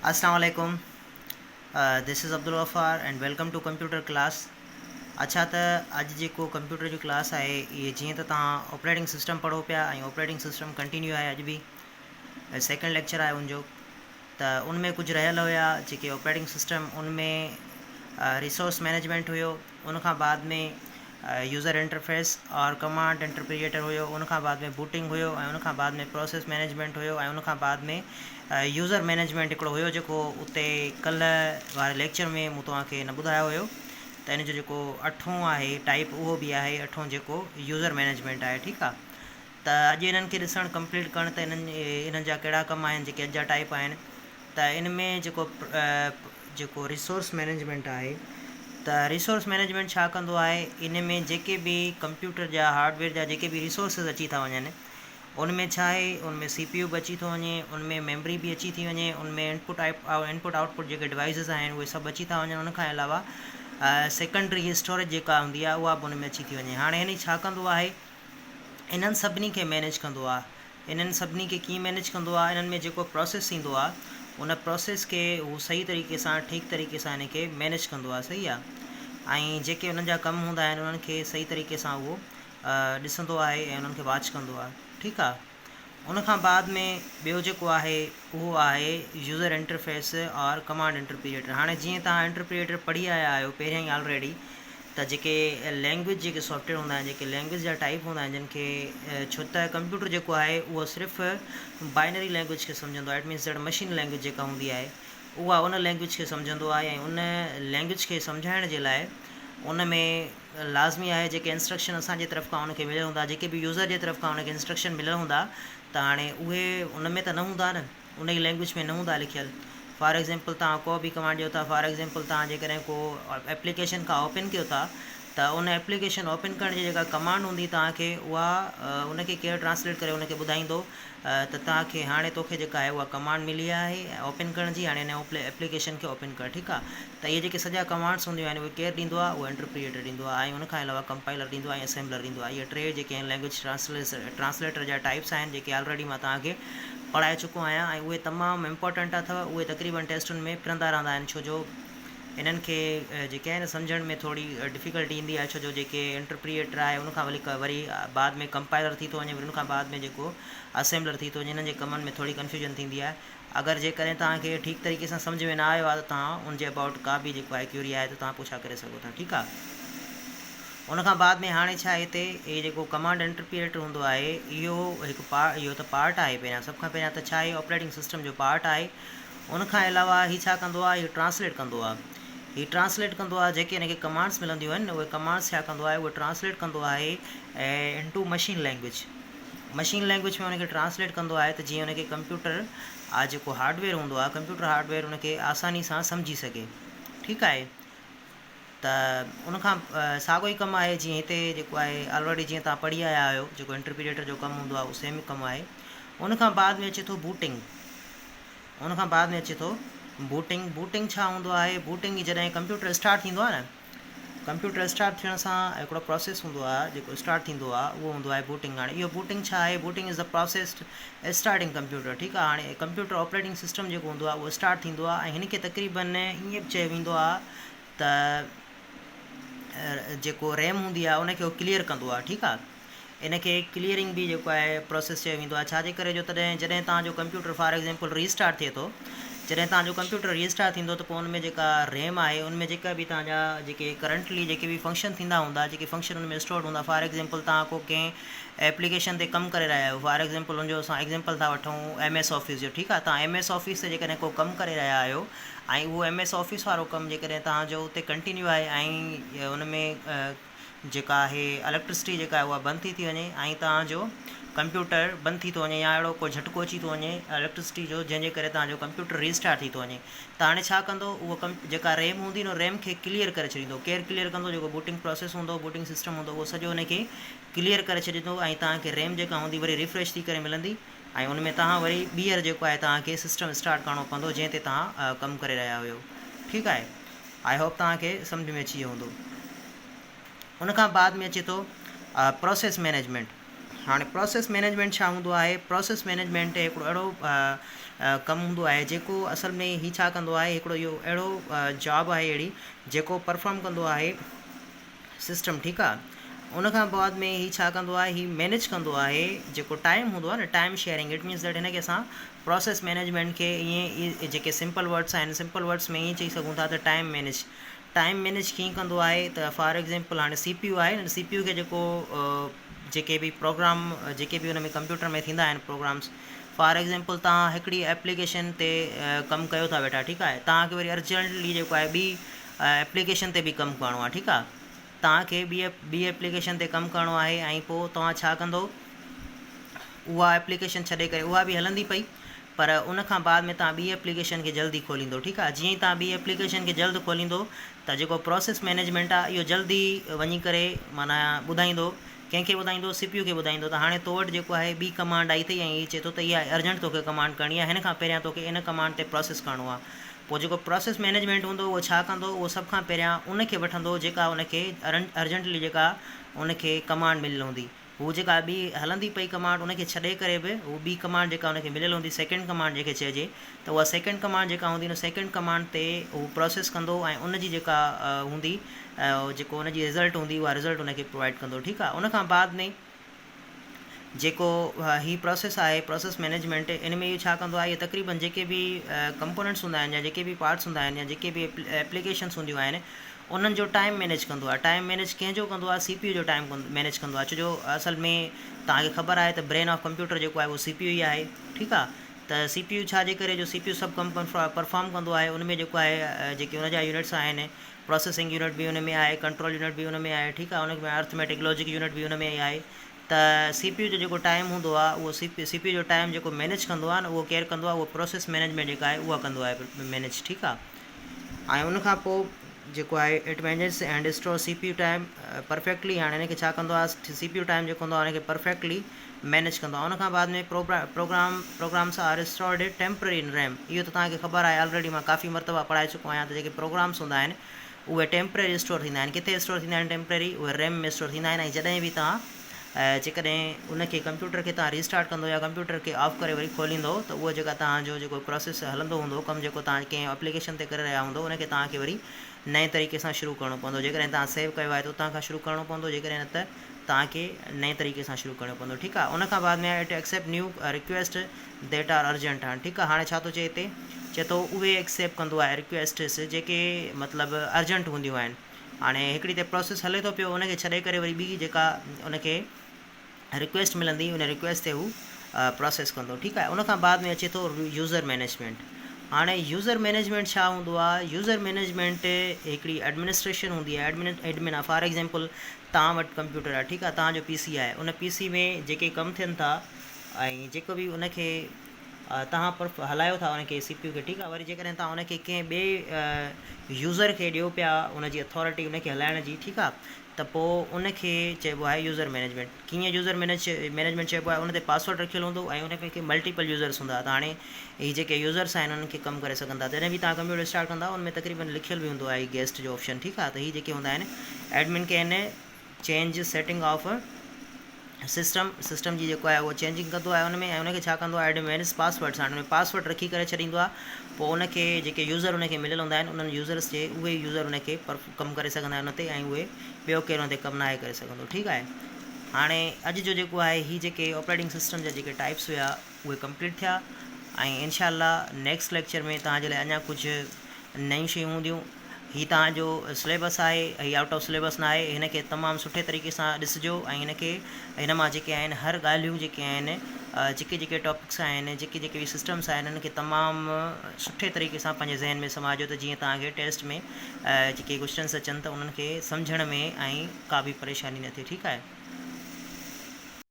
अस्सलाम वालेकुम। This is Abdul Gaffar and welcome to computer class. अच्छा त अॼु जेको कंप्यूटर जी क्लास आहे इहे जीअं त तव्हां ऑपरेटिंग सिस्टम पढ़ो पिया ऐं ऑपरेटिंग सिस्टम कंटिन्यू आहे अॼु बि सेकेंड लेक्चर आहे उनजो। त उनमें कुझु रहियल हुया जेके ऑपरेटिंग सिस्टम उनमें रिसोर्स मैनेजमेंट हुयो, उनखां बाद में यूज़र इंटरफेस और कमांड इंटरप्रिएटर हुयो, उनखां बाद में बूटिंग हुयो ऐं उनखां बाद में प्रोसेस मैनेजमेंट हुयो ऐं उनखां बाद में यूज़र मैनेजमेंट हिकिड़ो हुयो जेको उते कल्ह वारे लेक्चर में मूं तव्हांखे न ॿुधायो हुयो। त इन जो जेको अठों आहे टाइप उहो बि आहे अठों जेको यूज़र मैनेजमेंट आहे। ठीकु आहे, त अॼु इन्हनि खे ॾिसणु कंप्लीट करणु त इन्हनि जा कहिड़ा कम आहिनि जेके अॼु जा टाइप आहिनि। त इन में जेको रिसोर्स मैनेजमेंट आहे, त रिसोर्स मैनेजमेंट छा कंदो आहे, इन में जेके बि कंप्यूटर जा हार्डवेयर जा जेके बि रिसोर्सिस अची था वञनि उनमें छा आहे, उनमें CPU बि अची थो वञे, उनमें मेमरी बि अची थी वञे, उनमें इनपुट आउटपुट जेके डिवाइसिस आहिनि उहे सभु अची था वञनि। उनखां अलावा सेकेंडरी स्टोरेज जेका हूंदी आहे उहा बि उनमें अची थी वञे। हाणे हिन छा कंदो आहे, इन्हनि सभिनी खे मैनेज कंदो आहे। इन्हनि सभिनी खे कीअं मैनेज कंदो आहे, इन्हनि में जेको प्रोसेस थींदो आहे उन प्रोसेस खे उहो सही तरीक़े सां ठीकु तरीक़े सां इन खे मैनेज कंदो आहे। सही आहे, ऐं जेके उन्हनि जा कम हूंदा आहिनि उन्हनि खे सही तरीक़े सां उहो ॾिसंदो आहे ऐं उन्हनि खे वॉच कंदो आहे। ठीकु आहे, उनखां बाद में ॿियो जेको आहे उहो आहे यूज़र इंटरफेस और कमांड इंटरप्रिएटर। हाणे जीअं तव्हां इंटरप्रिएटर पढ़ी आया आहियो पहिरियों ई ऑलरेडी, त जेके लैंग्वेज जेके सॉफ्टवेयर हूंदा आहिनि, जेके लैंग्वेज जा टाइप हूंदा आहिनि, जिन खे छो त कंप्यूटर जेको आहे उहो सिर्फ़ु बाइनरी लैंग्वेज खे सम्झंदो आहे। It means that machine language जेका हूंदी आहे उहा उन लैंग्वेज खे सम्झंदो आहे ऐं उन लैंग्वेज खे सम्झाइण जे लाइ उन में लाज़मी आहे जेके इंस्ट्रक्शन असांजे तरफ़ खां उनखे मिलियल हूंदा, जेके बि यूज़र जे तरफ़ खां उनखे इंस्ट्रक्शन मिलियल हूंदा, त हाणे उहे उन में त न हूंदा न, उन जी लैंग्वेज में न हूंदा लिखियल। फॉर एग्ज़ाम्पल तव्हां को बि कमांड ॾियो था, फॉर एग्ज़ाम्पल तव्हां जेकॾहिं को एप्लीकेशन खां ओपन कयो था, त उन एप्लीकेशन ओपन करण जी जेका कमांड हूंदी तव्हांखे उहा उनखे केरु ट्रांसलेट करे उनखे ॿुधाईंदो त तव्हांखे हाणे तोखे जेका आहे उहा कमांड मिली आहे ओपन करण जी, हाणे हिन एप्लीकेशन खे ओपन कर। ठीकु आहे, त इहे जेके सॼा कमांड्स हूंदियूं आहिनि उहे केरु ॾींदो आहे, उहो इंटरप्रिएटर ॾींदो आहे ऐं उनखां अलावा कंपाइलर ॾींदो आहे ऐं असेंबलर ॾींदो आहे। इहे टे जेके आहिनि लैंग्वेज ट्रांसलेटर जा टाइप्स आहिनि जेके ऑलरेडी मां तव्हांखे पढ़ाए चुको आहियां ऐं उहे तमामु इम्पॉर्टेंट अथव। उहे तक़रीबन टेस्टुनि में फिरंदा रहंदा आहिनि, छो जो इन्हनि खे जेके आहिनि सम्झण में थोरी डिफ़िकल्टी ईंदी आहे, छो जो जेके इंटरप्रिएटर आहे उनखां वरी बाद में कंपाइलर थी थो वञे, वरी उनखां बाद में जेको असेंबलर थी थो वञे, इन्हनि जे कमनि में थोरी कन्फ्यूजन थींदी आहे। अगरि जेकॾहिं तव्हांखे ठीकु तरीक़े सां सम्झ में न आयो आहे त तव्हां उनजे अबाउट का बि जेको आहे क्यूरी आहे त तव्हां पुछा करे सघो था। ठीकु आहे, उनखां बाद में हाणे छा आहे, हिते इहे जेको कमांड इंटरप्रिएटर हूंदो आहे इहो हिकु इहो त पार्ट आहे। पहिरियां सभ खां पहिरियां त छा आहे, ऑपरेटिंग सिस्टम जो पार्ट आहे। उनखां अलावा हीउ छा कंदो आहे, इहो ट्रांसलेट कंदो आहे। हीउ ट्रांसलेट कंदो आहे जेके हिनखे कमांड्स मिलंदियूं आहिनि, उहे कमांड्स छा कंदो आहे, उहे ट्रांसलेट कंदो आहे into machine language. Machine language में उनखे ट्रांसलेट कंदो आहे त जीअं उनखे कंप्यूटर आहे जेको हार्डवेयर हूंदो आहे, कंप्यूटर हार्डवेयर उनखे आसानी सां सम्झी सघे। ठीकु आहे, त उनखां साॻियो ई कमु आहे जीअं हिते जेको आहे ऑलरेडी जीअं तव्हां पढ़ी आया आहियो, जेको इंटरप्रिएटर जो कमु हूंदो आहे उहो सेम कमु आहे। उनखां बाद में अचे थो बूटिंग। उनखां बाद में अचे थो बूटिंग छा हूंदो आहे, बूटिंग जॾहिं कंप्यूटर स्टार्ट थींदो आहे न, कंप्यूटर स्टार्ट थियण सां हिकिड़ो प्रोसेस हूंदो आहे जेको स्टार्ट थींदो आहे, उहो हूंदो आहे बूटिंग। हाणे इहो बूटिंग छा आहे, booting is the process starting computer. ठीकु आहे, हाणे कंप्यूटर ऑपरेटिंग सिस्टम जेको हूंदो आहे उहो स्टार्ट थींदो आहे ऐं हिनखे तक़रीबन ईअं बि चयो वेंदो आहे त जेको रैम हूंदी आहे उनखे उहो क्लियर कंदो आहे। ठीकु आहे, इनखे क्लियरिंग बि जेको आहे प्रोसेस चयो वेंदो आहे। छाजे करे, जो जॾहिं तव्हांजो कंप्यूटर फॉर एग्ज़ाम्पल रीस्टार्ट थिए थो, जॾहिं तव्हांजो कंप्यूटर रीस्टार्ट थींदो त पोइ उनमें जेका रैम आहे उनमें जेका बि तव्हांजा जेके करंटली जेके बि फंक्शन थींदा हूंदा, जेके फंक्शन उनमें स्टोर्ड हूंदा, फॉर एग्ज़ाम्पल तव्हां को कंहिं एप्लीकेशन ते कमु करे रहिया आहियो, फॉर एग्ज़ाम्पल उनजो असां एग्ज़ाम्पल था वठूं MS ऑफिस जो। ठीकु आहे, तव्हां MS ऑफिस ते जेकॾहिं को कमु करे रहिया आहियो ऐं उहो MS ऑफिस वारो कमु जेकॾहिं तव्हांजो उते कंटिन्यू आहे ऐं उनमें जेका आहे इलेक्ट्रिसिटी जेका आहे उहा बंदि थी वञे ऐं तव्हांजो कंप्यूटर बंदि थी थो वञे या अहिड़ो को झटको अची थो वञे इलेक्ट्रिसिटी जो, जंहिंजे करे तव्हांजो कंप्यूटर रीस्टार्ट थी थो वञे, त हाणे छा कंदो, उहो जेका रैम हूंदी न रैम खे क्लियर करे छॾींदो। केरु क्लियर कंदो, जेको बूटिंग प्रोसेस हूंदो, बूटिंग सिस्टम हूंदो, उहो सॼो उनखे क्लियर करे छॾींदो ऐं तव्हांखे रैम जेका हूंदी वरी रिफ्रेश थी करे मिलंदी ऐं उनमें तव्हां वरी ॿीहर जेको आहे तव्हांखे सिस्टम स्टार्ट करिणो पवंदो जंहिं ते तव्हां कमु करे रहिया हुयो। ठीकु आहे, आई होप तव्हांखे सम्झ में अची वियो हूंदो। उनखां बाद में अचे थो प्रोसेस मैनेजमेंट। हाणे प्रोसेस मैनेजमेंट छा हूंदो आहे? प्रोसेस मैनेजमेंट हिकिड़ो अहिड़ो कमु हूंदो आहे जेको असल में ही छा कंदो आहे, हिकिड़ो इहो अहिड़ो जॉब आहे अहिड़ी जेको परफॉर्म कंदो आहे सिस्टम, ठीकु आहे। उन खां बाद में ही छा कंदो आहे, ही मैनेज कंदो आहे जेको टाइम हूंदो आहे न, time sharing. It means that हिन खे असां प्रोसेस मैनेजमेंट खे ईअं जेके सिंपल वर्ड्स आहिनि, सिंपल वर्ड्स में ईअं चई सघूं था त टाइम मैनेज कीअं कंदो आहे। त फॉर एग्ज़ाम्पल हाणे CPU आहे न, CPU खे जेको जेके बि प्रोग्राम जेके बि हुन में कंप्यूटर में थींदा आहिनि प्रोग्राम्स, फॉर एग्ज़ाम्पल तव्हां हिकिड़ी एप्लीकेशन ते कमु कयो था वेठा, ठीकु आहे। तव्हांखे वरी अर्जेंटली जेको आहे ॿी एप्लीकेशन ते बि कमु करिणो आहे, ठीकु आहे। तव्हांखे ॿी एप्लीकेशन ते कमु करिणो आहे ऐं पोइ तव्हां छा कंदो, उहा एप्लीकेशन छॾे करे उहा बि हलंदी पई, पर उन खां बाद में तव्हां ॿी एप्लीकेशन खे जल्दी खोलींदो, ठीकु आहे। जीअं ई तव्हां ॿी एप्लीकेशन खे जल्द खोलींदो त जेको प्रोसेस मैनेजमेंट आहे इहो जल्दी वञी करे माना ॿुधाईंदो, कंहिंखे ॿुधाईंदो, CPU खे ॿुधाईंदो त हाणे तो वटि जेको आहे ॿी कमांड आई अथई ऐं हीअ चए थो त इहा अर्जेंट तोखे कमांड करणी आहे, हिन खां पहिरियां तोखे इन कमांड ते प्रोसेस करिणो आहे। पोइ जेको प्रोसेस मैनेजमेंट हूंदो उहो छा कंदो, उहो सभ खां पहिरियां उनखे वठंदो जेका उनखे अर्जेंटली जेका उनखे कमांड मिलियल हूंदी, हू जेका ॿी हलंदी पई कमांड उनखे छॾे करे बि हू ॿी कमांड जेका उनखे मिलियल हूंदी, सेकेंड कमांड जंहिंखे चइजे, त उहा सेकेंड कमांड जेका हूंदी उन सेकेंड कमांड ते हू प्रोसेस कंदो ऐं उनजी जेका हूंदी जेको उनजी रिज़ल्ट हूंदी उहा रिज़ल्ट उनखे प्रोवाइड कंदो, ठीकु आहे। उन खां बाद में जेको ही प्रोसेस आहे प्रोसेस मैनेजमेंट, इन में इहो छा कंदो आहे, इहे तक़रीबन जेके बि कंपोनेंट्स हूंदा आहिनि या जेके बि पार्ट्स हूंदा आहिनि या जेके बि एप्लीकेशन्स हूंदियूं आहिनि उन्हनि जो टाइम मैनेज कंदो आहे। टाइम मैनेज कंहिंजो कंदो आहे, CPU जो टाइम मैनेज कंदो आहे। छो जो असल में तव्हांखे ख़बर आहे त ब्रेन ऑफ कंप्यूटर जेको आहे उहो CPU ई आहे, ठीकु आहे। त CPU छाजे करे, जो CPU सभु कमु परफॉर्म कंदो आहे, उन में जेको आहे जेके उन जा यूनिट्स आहिनि, प्रोसेसिंग यूनिट बि उन में आहे, कंट्रोल यूनिट बि उन में आहे, ठीकु आहे। उन में अर्थमेटिक लॉजिक यूनिट बि उन में ई आहे। त CPU जो जेको टाइम हूंदो आहे उहो CPU जो टाइम जेको मैनेज कंदो आहे न, उहो केरु कंदो आहे, उहो प्रोसेस मैनेजमेंट जेका आहे उहा कंदो आहे मैनेज, ठीकु आहे। ऐं उन खां पोइ जेको आहे it manage and store CPU time perfectly. हाणे हिन खे छा कंदो आहे, CPU टाइम जेको हूंदो आहे हुनखे परफेक्टली मैनेज कंदो आहे। उन खां बाद में प्रोग्राम्स आर स्टोर्ड टेम्पररी इन रैम। इहो त तव्हांखे ख़बर आहे, ऑलरेडी मां काफ़ी मरतबा पढ़ाए चुको आहियां त जेके प्रोग्राम्स हूंदा आहिनि उहे टेम्पररी स्टोर थींदा आहिनि। किथे स्टोर थींदा आहिनि टेम्पररी, उहे रैम में स्टोर थींदा आहिनि। ऐं जॾहिं बि तव्हां जेकॾहिं उनखे कंप्यूटर खे तव्हां रीस्टार्ट कंदो या कंप्यूटर खे ऑफ करे वरी खोलींदो त उहो जेका तव्हांजो जेको प्रोसेस हलंदो हूंदो, कमु जेको तव्हां कंहिं एप्लीकेशन ते करे रहिया हूंदो, उनखे तव्हांखे वरी नए तरीक़े सां शुरू करिणो पवंदो। जेकॾहिं तव्हां सेव कयो आहे त उतां खां शुरू करिणो पवंदो, जेकॾहिं न त तव्हांखे नए तरीक़े सां शुरू करिणो पवंदो, ठीकु आहे। उन खां बाद में it accept new request that are urgent. ठीकु आहे। हाणे छा थो चए हिते, चए थो उहे एक्सेप्ट कंदो आहे रिक्वेस्ट्स जेके मतिलबु अर्जेंट हूंदियूं आहिनि। हाणे हिकिड़ी त प्रोसेस हले थो पियो, उनखे छॾे करे वरी ॿी जेका उनखे रिक्वेस्ट मिलंदी उन रिक्वेस्ट ते हू प्रोसेस कंदो, ठीकु आहे। उन खां बाद में अचे थो यूज़र मैनेजमेंट। हाणे यूज़र मैनेजमेंट छा हूंदो आहे, यूज़र मैनेजमेंट हिकिड़ी एडमिनिस्ट्रेशन हूंदी आहे, एडमिन आहे। फॉर एग्ज़ाम्पल तव्हां वटि कंप्यूटर आहे, ठीकु आहे, तव्हांजो PC आहे, उन PC में जेके कमु थियनि था ऐं जेको बि उनखे तव्हां पर हलायो था उनखे CPU खे, ठीकु आहे। वरी जेकॾहिं तव्हां उनखे कंहिं ॿिए यूज़र खे ॾियो पिया उनजी अथॉरिटी उनखे हलाइण जी, ठीकु आहे, त पोइ उनखे चइबो आहे यूज़र मैनेजमेंट। कीअं यूज़र मैनेजमेंट चइबो आहे, उन ते पासवर्ड रखियलु हूंदो ऐं उन में मल्टीपल यूज़र्स हूंदा। त हाणे हीअ जेके यूज़र्स आहिनि उन्हनि खे कमु करे सघनि था। जॾहिं बि तव्हां कंप्यूटर स्टार्ट कंदा उन में तक़रीबन लिखियलु बि हूंदो आहे गेस्ट जो ऑप्शन, ठीकु आहे। त हीअ जेके हूंदा आहिनि एडमिन के आहिनि चेंज सेटिंग ऑफ सिस्टम जी जेको आहे उहो चेंजिंग कंदो आहे उन में, ऐं उनखे छा कंदो आहे एडमिन्स पासवर्ड्स हाणे उन में पासवर्ड रखी करे छॾींदो आहे। पोइ उनखे जेके यूज़र उनखे मिलियल हूंदा आहिनि उन्हनि यूज़र्स जे उहे यूज़र उनखे कमु करे सघंदा आहिनि उन ते, ऐं उहे ॿियो केरु उन ते कमु नाहे करे सघंदो, ठीकु आहे। हाणे अॼु जो जेको आहे हीअ जेके ऑपरेटिंग सिस्टम जा जेके टाइप्स हुआ उहे कंप्लीट थिया, ऐं इनशाअल्लाह नेक्स्ट लेक्चर में तव्हांजे लाइ अञा कुझु नयूं शयूं हूंदियूं। हीअ तव्हांजो सिलेबस आहे, हीअ आउट ऑफ सिलेबस न आहे, हिन खे तमामु सुठे तरीक़े सां ॾिसिजो ऐं हिन मां जेके आहिनि हर ॻाल्हियूं जेके आहिनि जेके टॉपिक्स आहिनि जेके बि सिस्टम्स आहिनि हिन खे तमामु सुठे तरीक़े सां पंहिंजे ज़हन में समाजो त जीअं तव्हांखे टेस्ट में जेके क्वेश्चन्स अचनि त उन्हनि खे सम्झण में ऐं का बि परेशानी न थिए, ठीकु आहे।